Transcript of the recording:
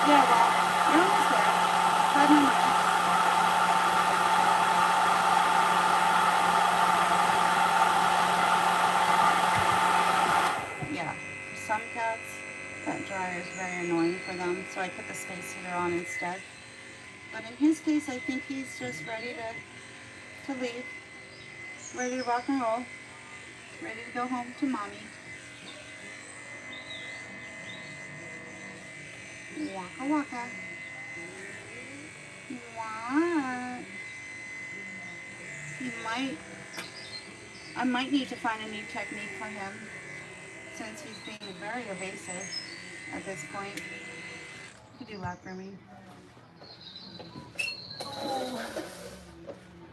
Yeah, well, you're almost there. 5 more minutes. Yeah, for some cats, that dryer is very annoying for them, so I put the space heater on instead. But in his case, I think he's just ready to leave, ready to rock and roll, ready to go home to mommy. Waka waka. What? He might, I might need to find a new technique for him since he's being very evasive at this point. You could do lap grooming.